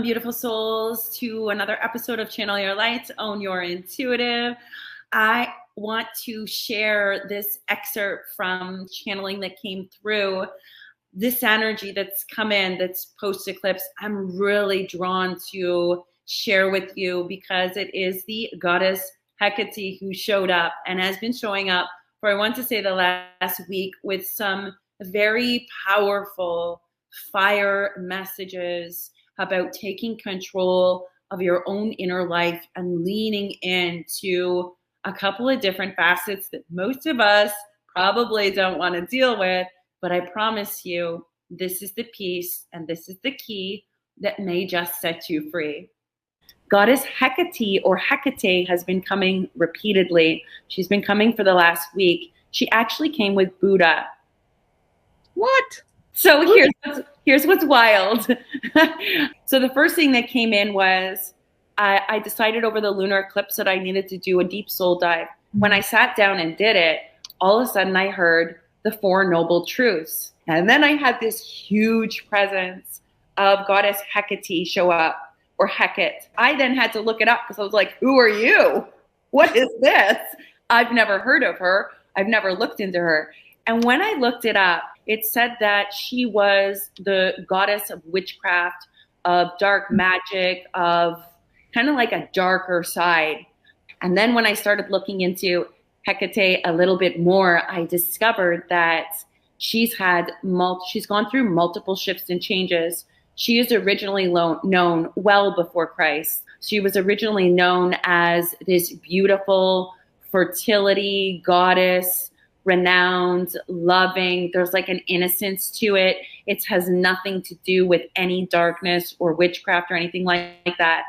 beautiful souls, to another episode of Channel Your Light, Own Your Intuitive. I want to share this excerpt from channeling that came through. This energy that's come in, that's post-eclipse, I'm really drawn to share with you because it is the goddess Hekate who showed up and has been showing up for, I want to say, the last week with some very powerful fire messages about taking control of your own inner life and leaning into a couple of different facets that most of us probably don't want to deal with. But I promise you, this is the piece and this is the key that may just set you free. Goddess Hecate, or Hecate, has been coming repeatedly. She's been coming for the last week. She actually came with Buddha. What? So here's what's wild. So the first thing that came in was I decided over the lunar eclipse that I needed to do a deep soul dive. When I sat down and did it, all of a sudden I heard the Four Noble Truths. And then I had this huge presence of Goddess Hecate show up, or Hecate. I then had to look it up because I was like, who are you? What is this? I've never heard of her. I've never looked into her. And when I looked it up, it said that she was the goddess of witchcraft, of dark magic, of kind of like a darker side. And then when I started looking into Hecate a little bit more, I discovered that she's gone through multiple shifts and changes. She is originally known well before Christ. She was originally known as this beautiful fertility goddess, renowned, loving. There's like an innocence to it. It has nothing to do with any darkness or witchcraft or anything like that.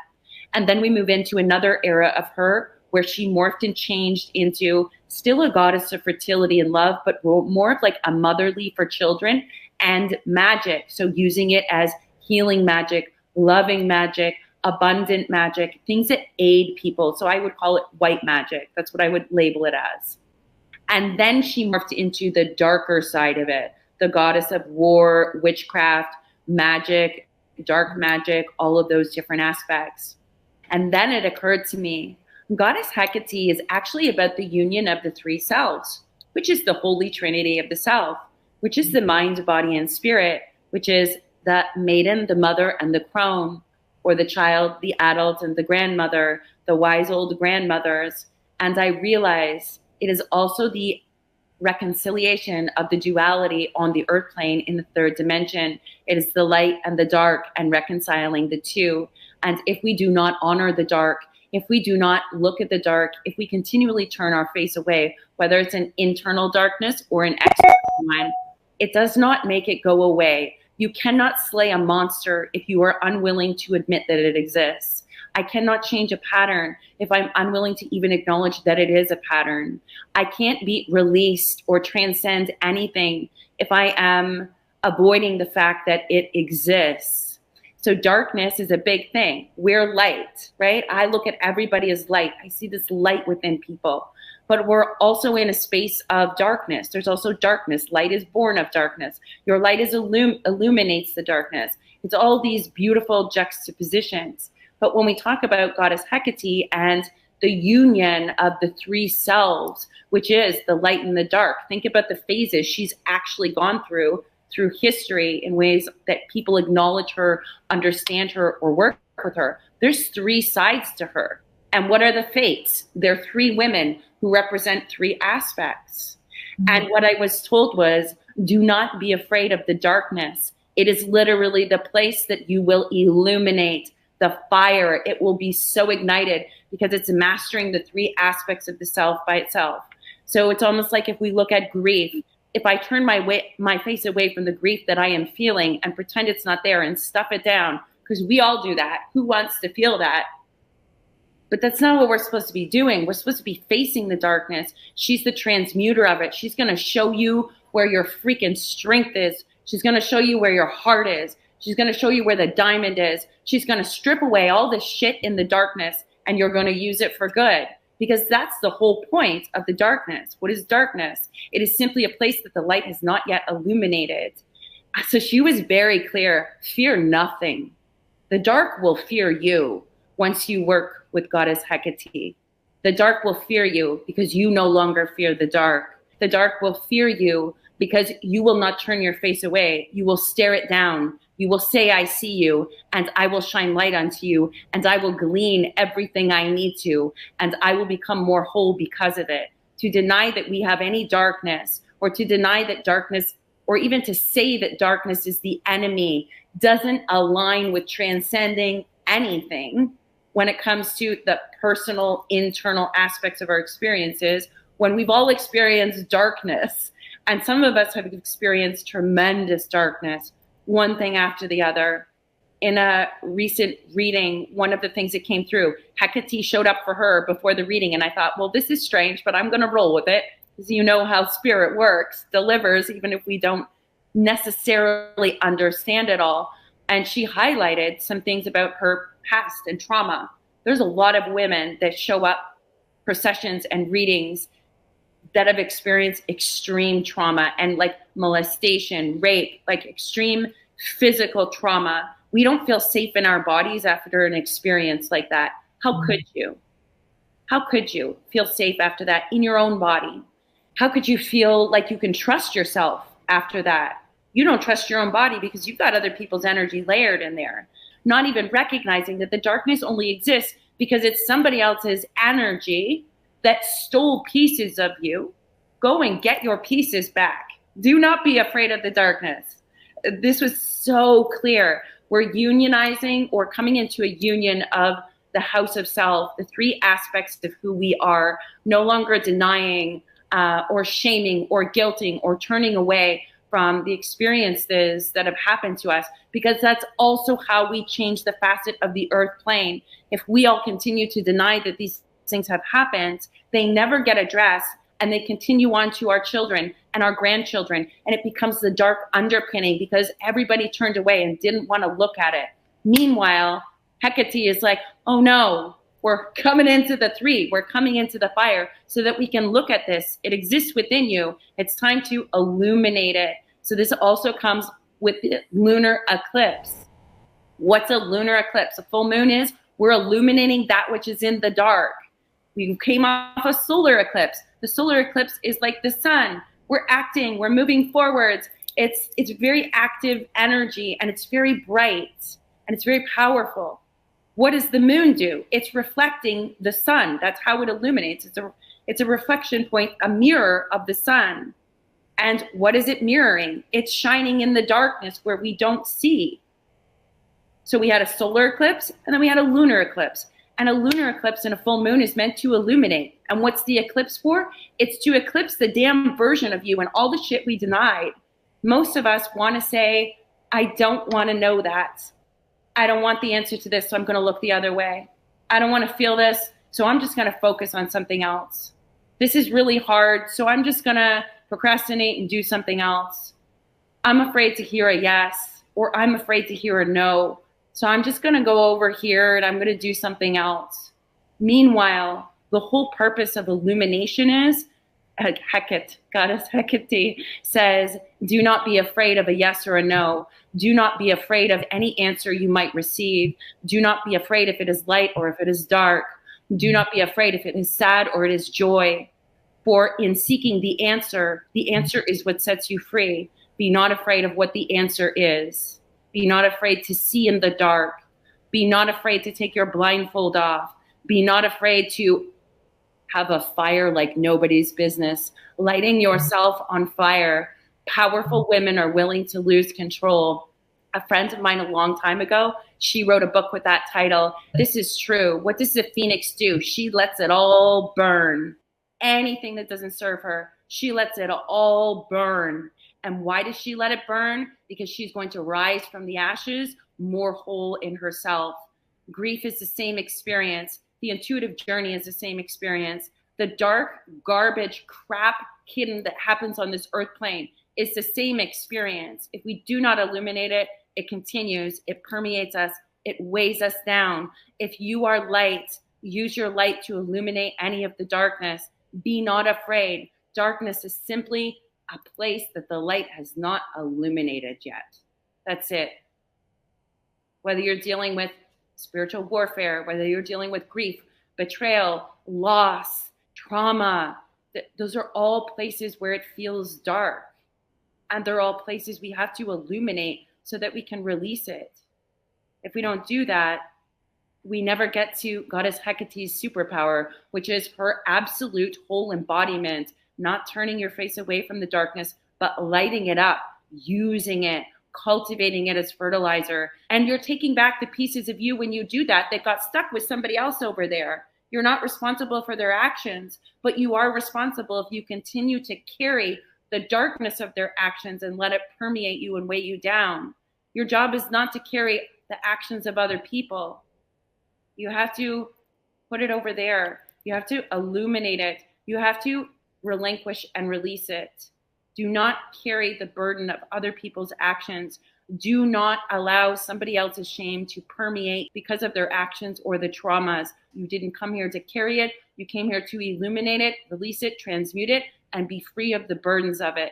And then we move into another era of her where she morphed and changed into still a goddess of fertility and love, but more of like a motherly for children and magic. So using it as healing magic, loving magic, abundant magic, things that aid people. So I would call it white magic. That's what I would label it as. And then she morphed into the darker side of it, the goddess of war, witchcraft, magic, dark magic, all of those different aspects. And then it occurred to me, Goddess Hecate is actually about the union of the three selves, which is the holy trinity of the self, which is the mind, body, and spirit, which is the maiden, the mother, and the crone, or the child, the adult, and the grandmother, the wise old grandmothers. And I realized it is also the reconciliation of the duality on the earth plane in the third dimension. It is the light and the dark and reconciling the two. And if we do not honor the dark, if we do not look at the dark, if we continually turn our face away, whether it's an internal darkness or an external one, it does not make it go away. You cannot slay a monster if you are unwilling to admit that it exists. I cannot change a pattern if I'm unwilling to even acknowledge that it is a pattern. I can't be released or transcend anything if I am avoiding the fact that it exists. So darkness is a big thing. We're light, right? I look at everybody as light. I see this light within people. But we're also in a space of darkness. There's also darkness. Light is born of darkness. Your light illuminates the darkness. It's all these beautiful juxtapositions. But when we talk about Goddess Hecate and the union of the three selves, which is the light and the dark, think about the phases she's actually gone through history in ways that people acknowledge her, understand her, or work with her. There's three sides to her. And what are the fates? They're three women who represent three aspects. Mm-hmm. And what I was told was, do not be afraid of the darkness. It is literally the place that you will illuminate. The fire, it will be so ignited because it's mastering the three aspects of the self by itself. So it's almost like if we look at grief, if I turn my face away from the grief that I am feeling and pretend it's not there and stuff it down, because we all do that. Who wants to feel that? But that's not what we're supposed to be doing. We're supposed to be facing the darkness. She's the transmuter of it. She's going to show you where your freaking strength is. She's going to show you where your heart is. She's going to show you where the diamond is. She's going to strip away all the shit in the darkness, and you're going to use it for good. Because that's the whole point of the darkness. What is darkness? It is simply a place that the light has not yet illuminated. So she was very clear, fear nothing. The dark will fear you once you work with Goddess Hecate. The dark will fear you because you no longer fear the dark. The dark will fear you because you will not turn your face away. You will stare it down. You will say, I see you, and I will shine light unto you, and I will glean everything I need to, and I will become more whole because of it. To deny that we have any darkness, or to deny that darkness, or even to say that darkness is the enemy, doesn't align with transcending anything when it comes to the personal, internal aspects of our experiences. When we've all experienced darkness, and some of us have experienced tremendous darkness, one thing after the other. In a recent reading, one of the things that came through, Hecate showed up for her before the reading, and I thought, well, this is strange, but I'm going to roll with it, because you know how spirit works, delivers, even if we don't necessarily understand it all. And she highlighted some things about her past and trauma. There's a lot of women that show up for sessions and readings that have experienced extreme trauma and like molestation, rape, like extreme physical trauma. We don't feel safe in our bodies after an experience like that. How could you? How could you feel safe after that in your own body? How could you feel like you can trust yourself after that? You don't trust your own body because you've got other people's energy layered in there. Not even recognizing that the darkness only exists because it's somebody else's energy that stole pieces of you. Go and get your pieces back. Do not be afraid of the darkness. This was so clear. We're unionizing or coming into a union of the house of self, the three aspects of who we are, no longer denying or shaming or guilting or turning away from the experiences that have happened to us, because that's also how we change the facet of the earth plane. If we all continue to deny that these things have happened, they never get addressed, and they continue on to our children and our grandchildren, and it becomes the dark underpinning because everybody turned away and didn't want to look at it. Meanwhile, Hecate is like, oh no, we're coming into the three, we're coming into the fire so that we can look at this. It exists within you. It's time to illuminate it. So this also comes with the lunar eclipse. What's a lunar eclipse? A full moon is, we're illuminating that which is in the dark. We came off a solar eclipse. The solar eclipse is like the sun. We're acting, we're moving forwards. It's very active energy, and it's very bright, and it's very powerful. What does the moon do? It's reflecting the sun. That's how it illuminates. It's a reflection point, a mirror of the sun. And what is it mirroring? It's shining in the darkness where we don't see. So we had a solar eclipse, and then we had a lunar eclipse. And a lunar eclipse and a full moon is meant to illuminate. And what's the eclipse for? It's to eclipse the damn version of you and all the shit we denied. Most of us want to say, I don't want to know that. I don't want the answer to this, so I'm going to look the other way. I don't want to feel this, so I'm just going to focus on something else. This is really hard, so I'm just going to procrastinate and do something else. I'm afraid to hear a yes, or I'm afraid to hear a no. So I'm just going to go over here and I'm going to do something else. Meanwhile, the whole purpose of illumination is, Hecate, Goddess Hecate says, do not be afraid of a yes or a no. Do not be afraid of any answer you might receive. Do not be afraid if it is light or if it is dark. Do not be afraid if it is sad or it is joy. For in seeking the answer is what sets you free. Be not afraid of what the answer is. Be not afraid to see in the dark. Be not afraid to take your blindfold off. Be not afraid to have a fire like nobody's business, lighting yourself on fire. Powerful women are willing to lose control. A friend of mine a long time ago, she wrote a book with that title. This is true. What does the phoenix do? She lets it all burn. Anything that doesn't serve her, she lets it all burn. And why does she let it burn? Because she's going to rise from the ashes more whole in herself. Grief is the same experience. The intuitive journey is the same experience. The dark, garbage, crap hidden that happens on this earth plane is the same experience. If we do not illuminate it, it continues. It permeates us. It weighs us down. If you are light, use your light to illuminate any of the darkness. Be not afraid. Darkness is simply a place that the light has not illuminated yet. That's it. whether you're dealing with spiritual warfare, whether you're dealing with grief, betrayal, loss, trauma. Those are all places where it feels dark. And they're all places we have to illuminate so that we can release it. If we don't do that, we never get to Goddess Hecate's superpower, which is her absolute whole embodiment, not turning your face away from the darkness, but lighting it up, using it, cultivating it as fertilizer. And you're taking back the pieces of you when you do that got stuck with somebody else over there. You're not responsible for their actions, but you are responsible if you continue to carry the darkness of their actions and let it permeate you and weigh you down. Your job is not to carry the actions of other people. You have to put it over there. You have to illuminate it. You have to relinquish and release it. Do not carry the burden of other people's actions. Do not allow somebody else's shame to permeate because of their actions or the traumas. You didn't come here to carry it. You came here to illuminate it, release it, transmute it, and be free of the burdens of it.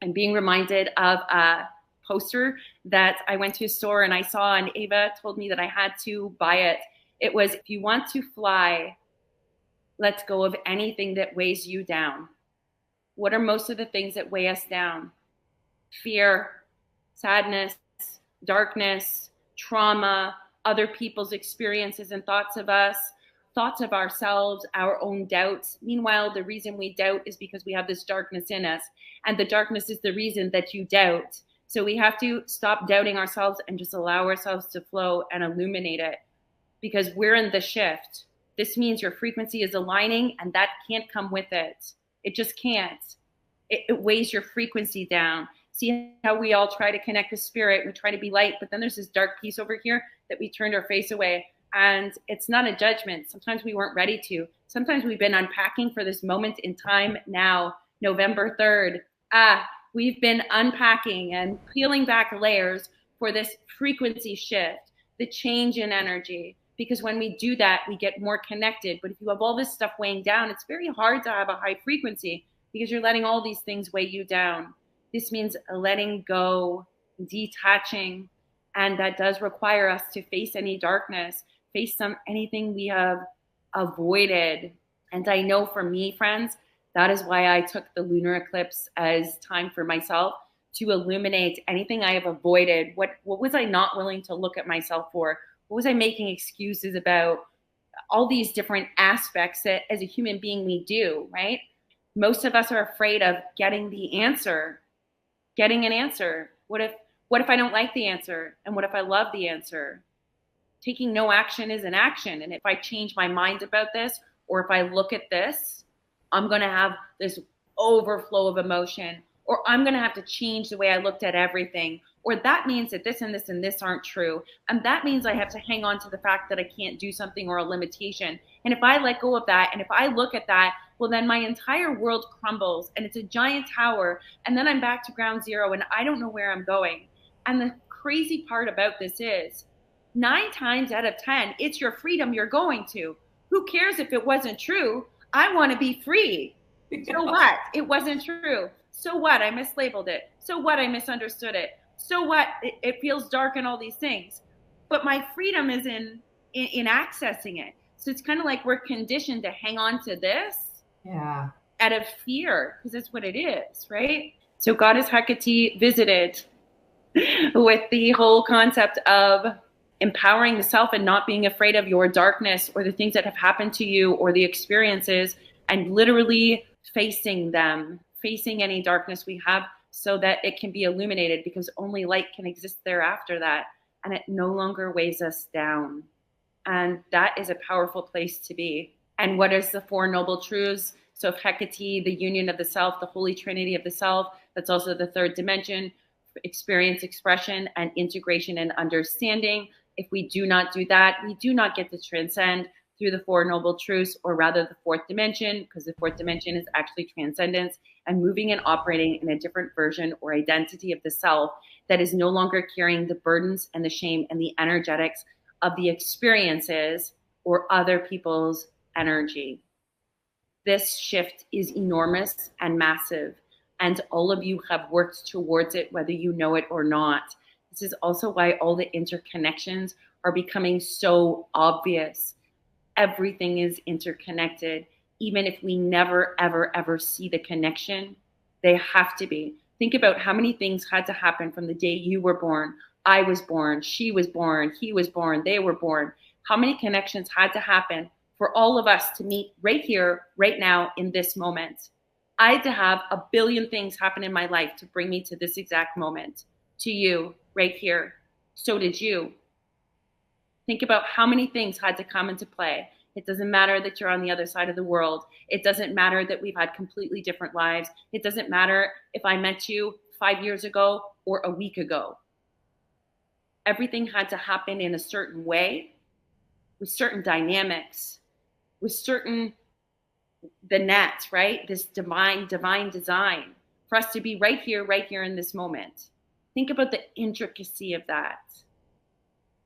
I'm being reminded of a poster that I went to a store and I saw, and Ava told me that I had to buy it. It was, if you want to fly, let go of anything that weighs you down. What are most of the things that weigh us down? Fear, sadness, darkness, trauma, other people's experiences and thoughts of us, thoughts of ourselves, our own doubts. Meanwhile, the reason we doubt is because we have this darkness in us, and the darkness is the reason that you doubt. So we have to stop doubting ourselves and just allow ourselves to flow and illuminate it, because we're in the shift. This means your frequency is aligning, and that can't come with it. It just can't. It weighs your frequency down. See how we all try to connect with spirit. We try to be light, but then there's this dark piece over here that we turned our face away. And it's not a judgment. Sometimes we weren't ready to. Sometimes we've been unpacking for this moment in time now, November 3rd. We've been unpacking and peeling back layers for this frequency shift, the change in energy. Because when we do that, we get more connected. But if you have all this stuff weighing down, it's very hard to have a high frequency because you're letting all these things weigh you down. This means letting go, detaching, and that does require us to face any darkness, face anything we have avoided. And I know for me, friends, that is why I took the lunar eclipse as time for myself to illuminate anything I have avoided. What was I not willing to look at myself for? What was I making excuses about? All these different aspects that as a human being we do, right? Most of us are afraid of getting the answer, getting an answer. What if I don't like the answer? And what if I love the answer? Taking no action is an action. And if I change my mind about this, or if I look at this, I'm going to have this overflow of emotion, or I'm going to have to change the way I looked at everything. Or that means that this and this and this aren't true. And that means I have to hang on to the fact that I can't do something or a limitation. And if I let go of that, and if I look at that, well, then my entire world crumbles and it's a giant tower. And then I'm back to ground zero and I don't know where I'm going. And the crazy part about this is 9 times out of 10, it's your freedom you're going to. Who cares if it wasn't true? I want to be free. So what? It wasn't true. So what? I mislabeled it. So what? I misunderstood it. So what? It feels dark and all these things. But my freedom is in accessing it. So it's kind of like we're conditioned to hang on to this out of fear, because that's what it is, right? So Goddess Hecate visited with the whole concept of empowering the self and not being afraid of your darkness or the things that have happened to you or the experiences, and literally facing them, facing any darkness we have so that it can be illuminated, because only light can exist there after that. And it no longer weighs us down. And that is a powerful place to be. And what is the 4 noble truths? So if Hecate, the union of the self, the holy trinity of the self, that's also the 3rd dimension, experience, expression, and integration and understanding. If we do not do that, we do not get to transcend through the 4 noble truths, or rather the 4th dimension, because the 4th dimension is actually transcendence and moving and operating in a different version or identity of the self that is no longer carrying the burdens and the shame and the energetics of the experiences or other people's energy. This shift is enormous and massive, and all of you have worked towards it, whether you know it or not. This is also why all the interconnections are becoming so obvious. Everything is interconnected. Even if we never, ever, ever see the connection, they have to be. Think about how many things had to happen from the day you were born, I was born, she was born, he was born, they were born. How many connections had to happen for all of us to meet right here, right now, in this moment? I had to have a billion things happen in my life to bring me to this exact moment, to you, right here. So did you. Think about how many things had to come into play. It doesn't matter that you're on the other side of the world. It doesn't matter that we've had completely different lives. It doesn't matter if I met you 5 years ago or a week ago. Everything had to happen in a certain way, with certain dynamics, with certain, the net, right? This divine design for us to be right here in this moment. Think about the intricacy of that.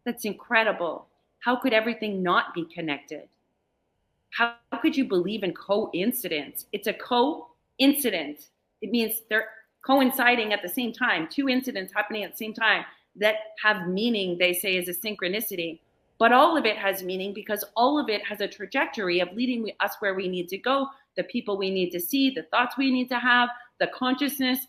That's incredible. How could everything not be connected? How could you believe in coincidence? It's a coincidence. It means they're coinciding at the same time. Two incidents happening at the same time that have meaning, they say, is a synchronicity. But all of it has meaning because all of it has a trajectory of leading us where we need to go, the people we need to see, the thoughts we need to have, the consciousness.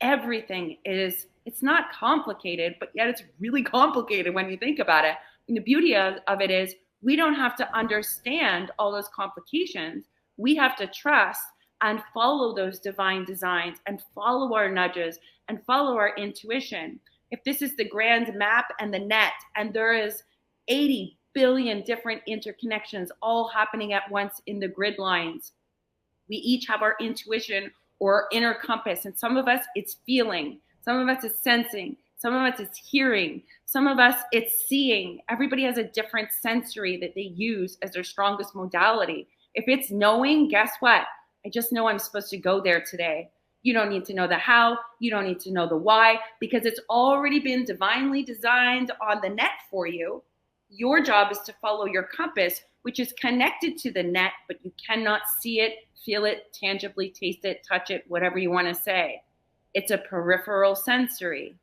Everything is, it's not complicated, but yet it's really complicated when you think about it. And the beauty of it is we don't have to understand all those complications. We have to trust and follow those divine designs and follow our nudges and follow our intuition. If this is the grand map and the net, and there is 80 billion different interconnections all happening at once in the grid lines, we each have our intuition or our inner compass. And some of us, it's feeling. Some of us, it's sensing. Some of us, it's hearing. Some of us, it's seeing. Everybody has a different sensory that they use as their strongest modality. If it's knowing, guess what? I just know I'm supposed to go there today. You don't need to know the how. You don't need to know the why, because it's already been divinely designed on the net for you. Your job is to follow your compass, which is connected to the net, but you cannot see it, feel it, tangibly taste it, touch it, whatever you want to say. It's a peripheral sensory.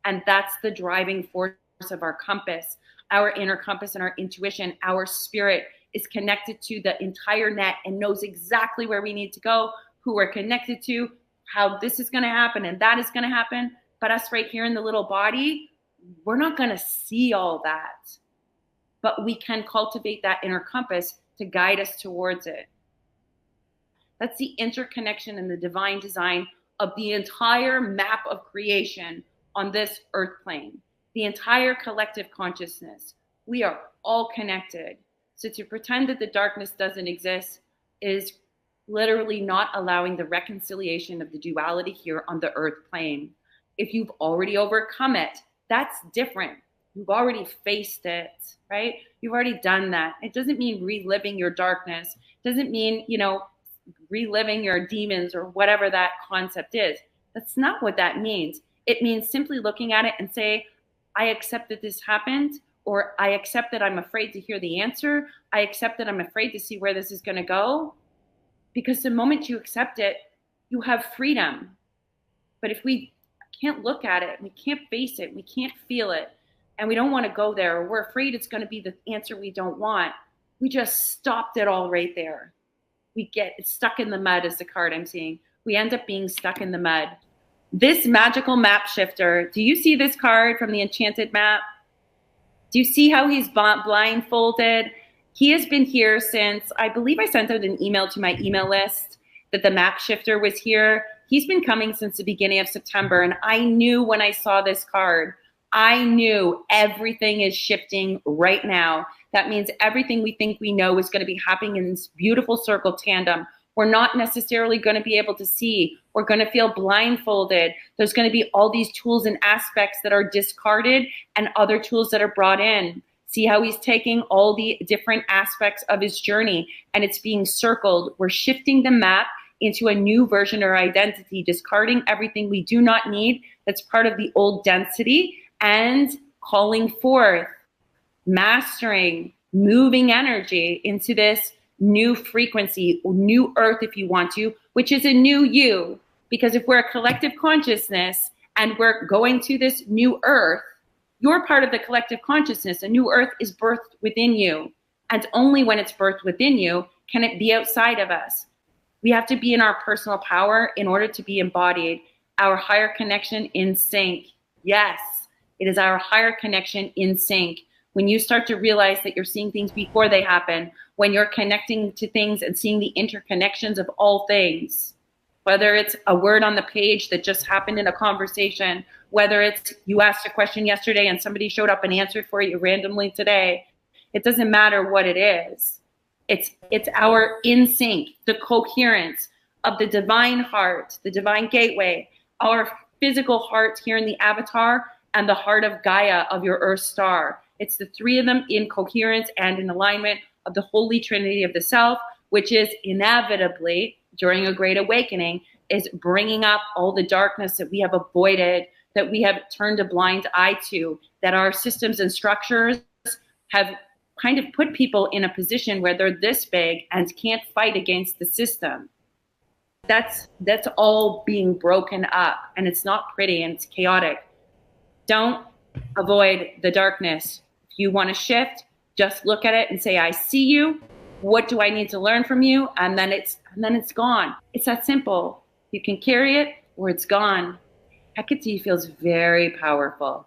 And that's the driving force of our compass, our inner compass and our intuition. Our spirit is connected to the entire net and knows exactly where we need to go, who we're connected to, how this is going to happen and that is going to happen. But us right here in the little body, we're not going to see all that. But we can cultivate that inner compass to guide us towards it. That's the interconnection and the divine design of the entire map of creation on this earth plane, the entire collective consciousness. We are all connected. So to pretend that the darkness doesn't exist is literally not allowing the reconciliation of the duality here on the earth plane. If you've already overcome it, that's different. You've already faced it, right? You've already done that. It doesn't mean reliving your darkness. It doesn't mean, reliving your demons or whatever that concept is. That's not what that means. It means simply looking at it and say, I accept that this happened, or I accept that I'm afraid to hear the answer. I accept that I'm afraid to see where this is going to go. Because the moment you accept it, you have freedom. But if we can't look at it, we can't face it, we can't feel it, and we don't want to go there, or we're afraid it's going to be the answer we don't want, we just stopped it all right there. We get stuck in the mud is the card I'm seeing. We end up being stuck in the mud. This magical map shifter, do you see this card from the Enchanted Map? Do you see how he's blindfolded? He has been here since, I believe I sent out an email to my email list that the map shifter was here. He's been coming since the beginning of September, and I knew when I saw this card, I knew everything is shifting right now. That means everything we think we know is going to be happening in this beautiful circle tandem. We're not necessarily going to be able to see. We're going to feel blindfolded. There's going to be all these tools and aspects that are discarded and other tools that are brought in. See how he's taking all the different aspects of his journey and it's being circled. We're shifting the map into a new version or identity, discarding everything we do not need that's part of the old density and calling forth, mastering, moving energy into this new frequency, new earth if you want to, which is a new you. Because if we're a collective consciousness and we're going to this new earth, you're part of the collective consciousness. A new earth is birthed within you. And only when it's birthed within you can it be outside of us. We have to be in our personal power in order to be embodied. Our higher connection in sync. Yes, it is our higher connection in sync. When you start to realize that you're seeing things before they happen, when you're connecting to things and seeing the interconnections of all things, whether it's a word on the page that just happened in a conversation, whether it's you asked a question yesterday and somebody showed up and answered for you randomly today, it doesn't matter what it is. It's our in sync, the coherence of the divine heart, the divine gateway, our physical heart here in the avatar, and the heart of Gaia of your Earth star. It's the three of them in coherence and in alignment of the holy trinity of the self, which is inevitably, during a great awakening, is bringing up all the darkness that we have avoided, that we have turned a blind eye to, that our systems and structures have kind of put people in a position where they're this big and can't fight against the system. That's all being broken up, and it's not pretty and it's chaotic. Don't avoid the darkness. If you want to shift, just look at it and say, I see you. What do I need to learn from you? And then it's gone. It's that simple. You can carry it or it's gone. Hecate feels very powerful,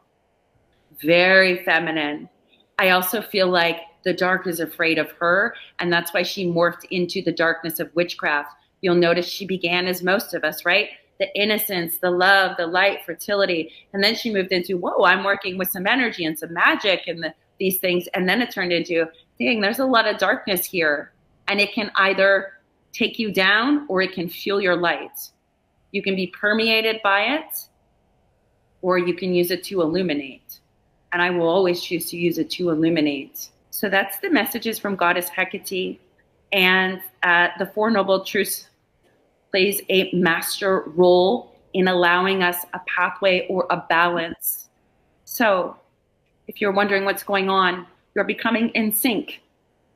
very feminine. I also feel like the dark is afraid of her, and that's why she morphed into the darkness of witchcraft. You'll notice she began as most of us, right? The innocence, the love, the light, fertility. And then she moved into, whoa, I'm working with some energy and some magic and these things. And then it turned into, dang, there's a lot of darkness here. And it can either take you down or it can fuel your light. You can be permeated by it, or you can use it to illuminate. And I will always choose to use it to illuminate. So that's the messages from Goddess Hecate. And the Four Noble Truths plays a master role in allowing us a pathway or a balance. So if you're wondering what's going on, you're becoming in sync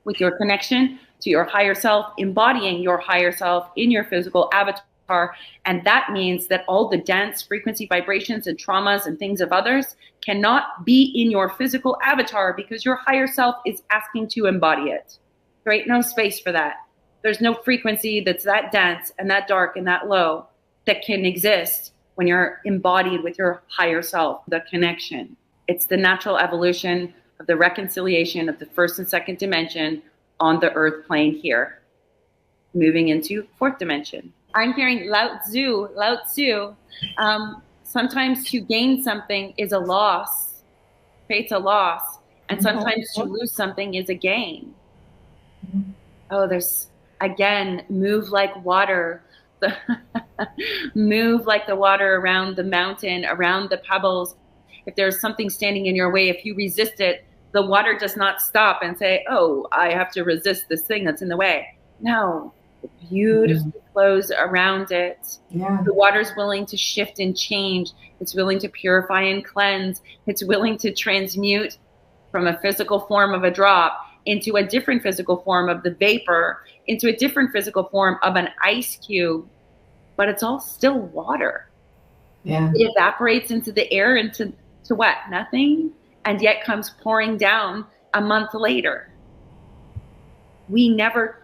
with your connection to your higher self, embodying your higher self in your physical avatar. And that means that all the dense frequency vibrations and traumas and things of others cannot be in your physical avatar because your higher self is asking to embody it. There ain't no space for that. There's no frequency that's that dense and that dark and that low that can exist when you're embodied with your higher self, the connection. It's the natural evolution of the reconciliation of the first and second dimension on the earth plane here, moving into fourth dimension. I'm hearing Lao Tzu. Sometimes to gain something is a loss, fate's a loss, and sometimes to lose something is a gain. Oh, there's, again, move like water. Move like the water around the mountain, around the pebbles. If there's something standing in your way, if you resist it, the water does not stop and say, oh, I have to resist this thing that's in the way. No, it beautifully flows around it. Yeah. The water's willing to shift and change. It's willing to purify and cleanse. It's willing to transmute from a physical form of a drop into a different physical form of the vapor, into a different physical form of an ice cube, but it's all still water. Yeah. It evaporates into the air, into what? Nothing, and yet comes pouring down a month later. We never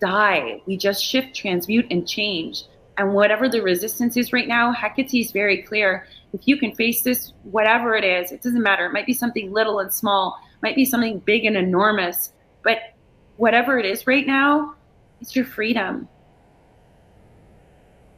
die. We just shift, transmute, and change. And whatever the resistance is right now, Hecate is very clear. If you can face this, whatever it is, it doesn't matter. It might be something little and small, might be something big and enormous, but whatever it is right now, it's your freedom.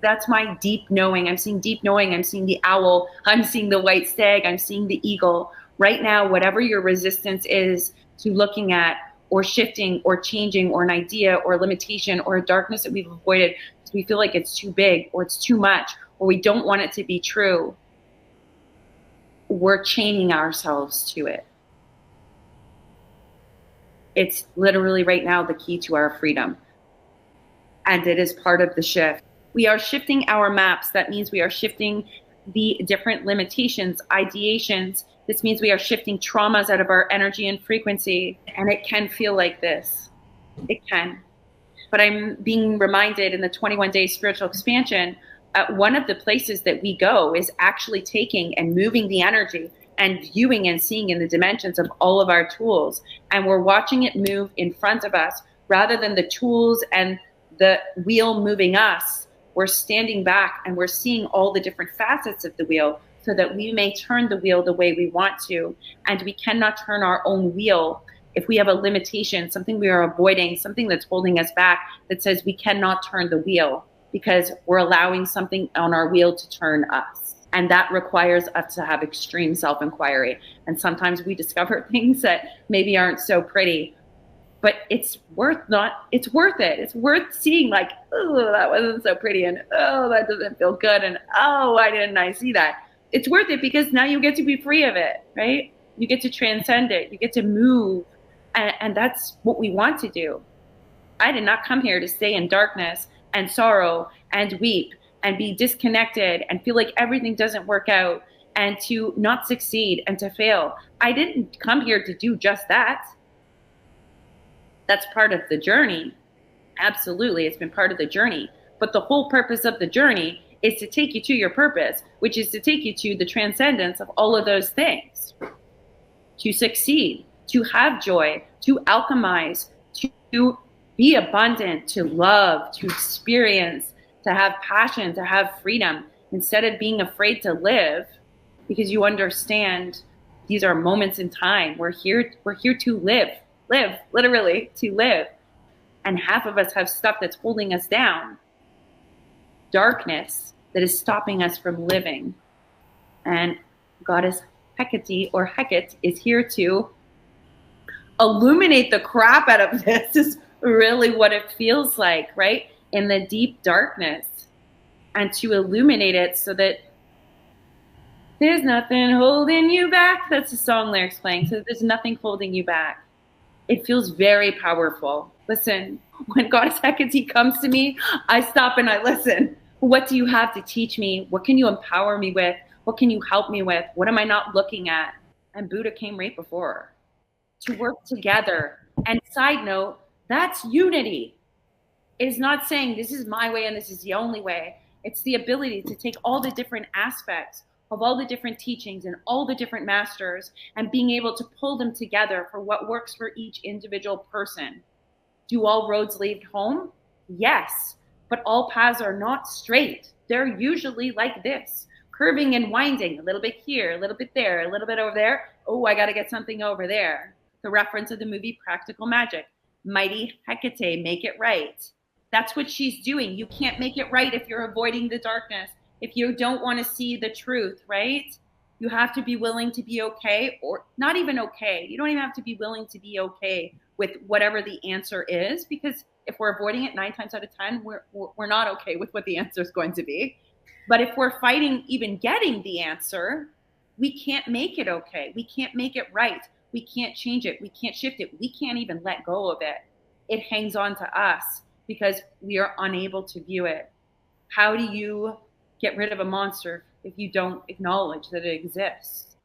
That's my deep knowing. I'm seeing deep knowing. I'm seeing the owl. I'm seeing the white stag. I'm seeing the eagle. Right now, whatever your resistance is to looking at or shifting or changing or an idea or a limitation or a darkness that we've avoided because we feel like it's too big or it's too much or we don't want it to be true, we're chaining ourselves to it. It's literally right now the key to our freedom. And it is part of the shift. We are shifting our maps. That means we are shifting the different limitations, ideations. This means we are shifting traumas out of our energy and frequency. And it can feel like this. It can. But I'm being reminded in the 21-day spiritual expansion one of the places that we go is actually taking and moving the energy and viewing and seeing in the dimensions of all of our tools. And we're watching it move in front of us rather than the tools and the wheel moving us. We're standing back and we're seeing all the different facets of the wheel so that we may turn the wheel the way we want to. And we cannot turn our own wheel if we have a limitation, something we are avoiding, something that's holding us back that says we cannot turn the wheel because we're allowing something on our wheel to turn us. And that requires us to have extreme self-inquiry. And sometimes we discover things that maybe aren't so pretty, but it's worth it. It's worth seeing like, oh, that wasn't so pretty. And oh, that doesn't feel good. And oh, why didn't I see that? It's worth it because now you get to be free of it, right? You get to transcend it. You get to move. And that's what we want to do. I did not come here to stay in darkness and sorrow and weep and be disconnected and feel like everything doesn't work out and to not succeed and to fail. I didn't come here to do just that. That's part of the journey. Absolutely, it's been part of the journey. But the whole purpose of the journey is to take you to your purpose, which is to take you to the transcendence of all of those things, to succeed, to have joy, to alchemize, to be abundant, to love, to experience, to have passion, to have freedom, instead of being afraid to live, because you understand these are moments in time. We're here to live, literally to live. And half of us have stuff that's holding us down, darkness that is stopping us from living. And Goddess Hekate or Hecate is here to illuminate the crap out of this, is really what it feels like, right? In the deep darkness, and to illuminate it so that there's nothing holding you back. That's the song lyrics playing. So there's nothing holding you back. It feels very powerful. Listen, when Goddess Hecate comes to me, I stop and I listen. What do you have to teach me? What can you empower me with? What can you help me with? What am I not looking at? And Buddha came right before her. To work together. And side note, that's unity. It is not saying this is my way and this is the only way. It's the ability to take all the different aspects of all the different teachings and all the different masters and being able to pull them together for what works for each individual person. Do all roads lead home? Yes, but all paths are not straight. They're usually like this, curving and winding, a little bit here, a little bit there, a little bit over there. Oh, I got to get something over there. The reference of the movie Practical Magic. Mighty Hecate, make it right. That's what she's doing. You can't make it right if you're avoiding the darkness, if you don't want to see the truth, right? You have to be willing to be okay, or not even okay. You don't even have to be willing to be okay with whatever the answer is, because if we're avoiding it 9 times out of 10, we're not okay with what the answer is going to be. But if we're fighting even getting the answer, we can't make it okay. We can't make it right. We can't change it. We can't shift it. We can't even let go of it. It hangs on to us because we are unable to view it. How do you get rid of a monster if you don't acknowledge that it exists?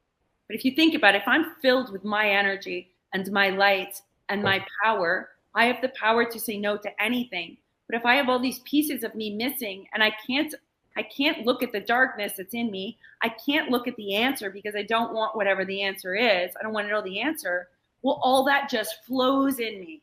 But if you think about it, if I'm filled with my energy and my light and my power, I have the power to say no to anything. But if I have all these pieces of me missing and I can't look at the darkness that's in me. I can't look at the answer because I don't want whatever the answer is. I don't want to know the answer. Well, all that just flows in me.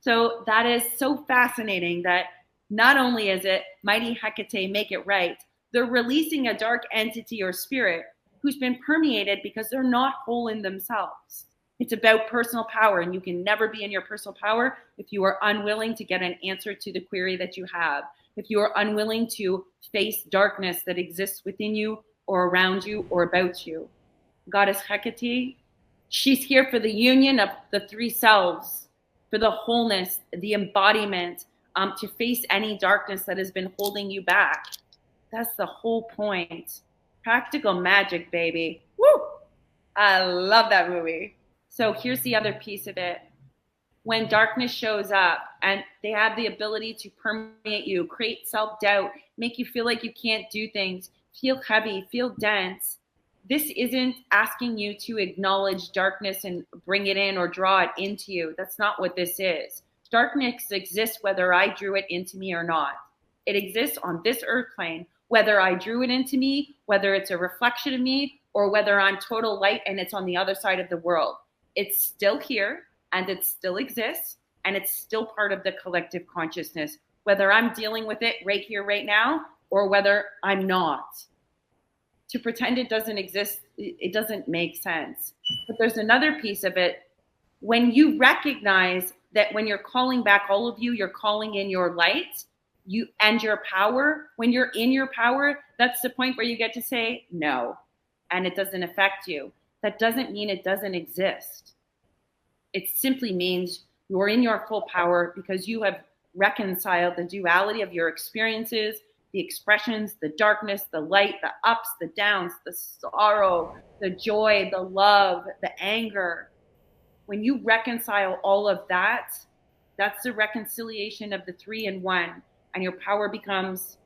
So that is so fascinating that not only is it Mighty Hecate, make it right, they're releasing a dark entity or spirit who's been permeated because they're not whole in themselves. It's about personal power, and you can never be in your personal power if you are unwilling to get an answer to the query that you have. If you are unwilling to face darkness that exists within you or around you or about you. Goddess Hecate, she's here for the union of the 3 selves, for the wholeness, the embodiment, to face any darkness that has been holding you back. That's the whole point. Practical Magic, baby. Woo! I love that movie. So here's the other piece of it. When darkness shows up and they have the ability to permeate you, create self-doubt, make you feel like you can't do things, feel heavy, feel dense, this isn't asking you to acknowledge darkness and bring it in or draw it into you. That's not what this is. Darkness exists whether I drew it into me or not. It exists on this earth plane, whether I drew it into me, whether it's a reflection of me, or whether I'm total light and it's on the other side of the world. It's still here and it still exists and it's still part of the collective consciousness, whether I'm dealing with it right here, right now, or whether I'm not. To pretend it doesn't exist, it doesn't make sense. But there's another piece of it. When you recognize that when you're calling back all of you, you're calling in your light, you and your power. When you're in your power, that's the point where you get to say no, and it doesn't affect you. That doesn't mean it doesn't exist. It simply means you're in your full power because you have reconciled the duality of your experiences, the expressions, the darkness, the light, the ups, the downs, the sorrow, the joy, the love, the anger. When you reconcile all of that, that's the reconciliation of the 3 in 1, and your power becomes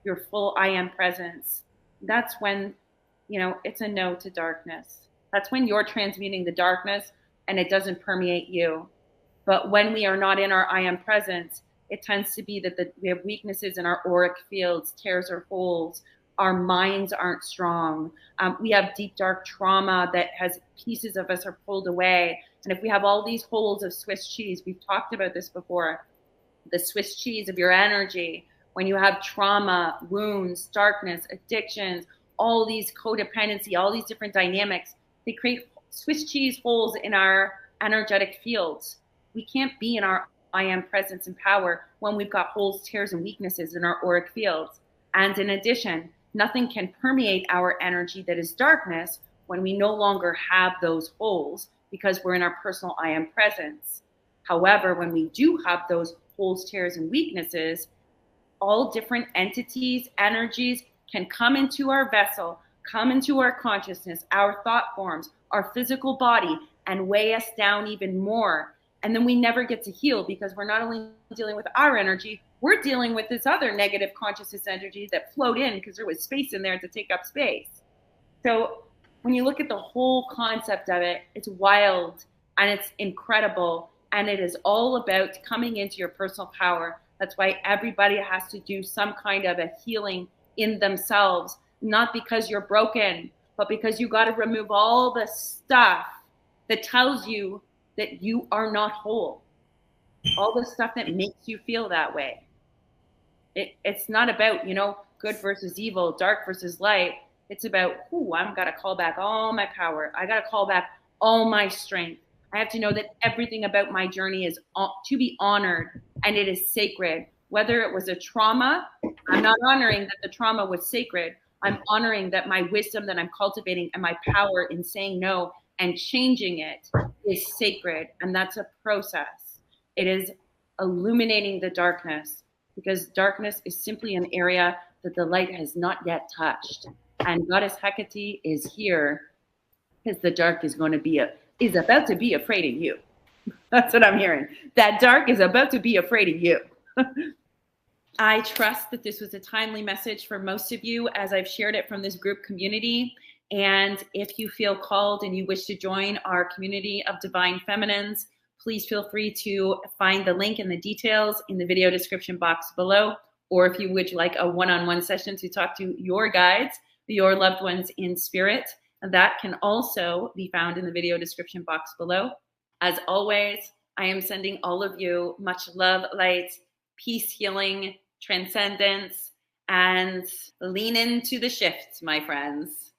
your full I am presence. That's when, it's a no to darkness. That's when you're transmuting the darkness and it doesn't permeate you. But when we are not in our I am presence, it tends to be that we have weaknesses in our auric fields, tears or holes. Our minds aren't strong. We have deep, dark trauma that has pieces of us are pulled away. And if we have all these holes of Swiss cheese, we've talked about this before, the Swiss cheese of your energy, when you have trauma, wounds, darkness, addictions, all these codependency, all these different dynamics, they create Swiss cheese holes in our energetic fields. We can't be in our I am presence and power when we've got holes, tears, and weaknesses in our auric fields. And in addition, nothing can permeate our energy that is darkness when we no longer have those holes because we're in our personal I am presence. However, when we do have those holes, tears, and weaknesses, all different entities, energies can come into our vessel, come into our consciousness, our thought forms, our physical body, and weigh us down even more. And then we never get to heal because we're not only dealing with our energy, we're dealing with this other negative consciousness energy that flowed in because there was space in there to take up space. So when you look at the whole concept of it, it's wild and it's incredible. And it is all about coming into your personal power. That's why everybody has to do some kind of a healing in themselves, not because you're broken, but because you got to remove all the stuff that tells you that you are not whole. All the stuff that makes you feel that way. It's not about, good versus evil, dark versus light. It's about, I've got to call back all my power. I got to call back all my strength. I have to know that everything about my journey is to be honored and it is sacred. Whether it was a trauma, I'm not honoring that the trauma was sacred. I'm honoring that my wisdom that I'm cultivating and my power in saying no and changing it is sacred. And that's a process. It is illuminating the darkness because darkness is simply an area that the light has not yet touched. And Goddess Hekate is here because the dark is about to be afraid of you. That's what I'm hearing. That dark is about to be afraid of you. I trust that this was a timely message for most of you as I've shared it from this group community. And if you feel called and you wish to join our community of Divine Feminines, please feel free to find the link and the details in the video description box below. Or if you would like a one-on-one session to talk to your guides, your loved ones in spirit, that can also be found in the video description box below. As always, I am sending all of you much love, light, peace, healing, transcendence, and lean into the shift, my friends.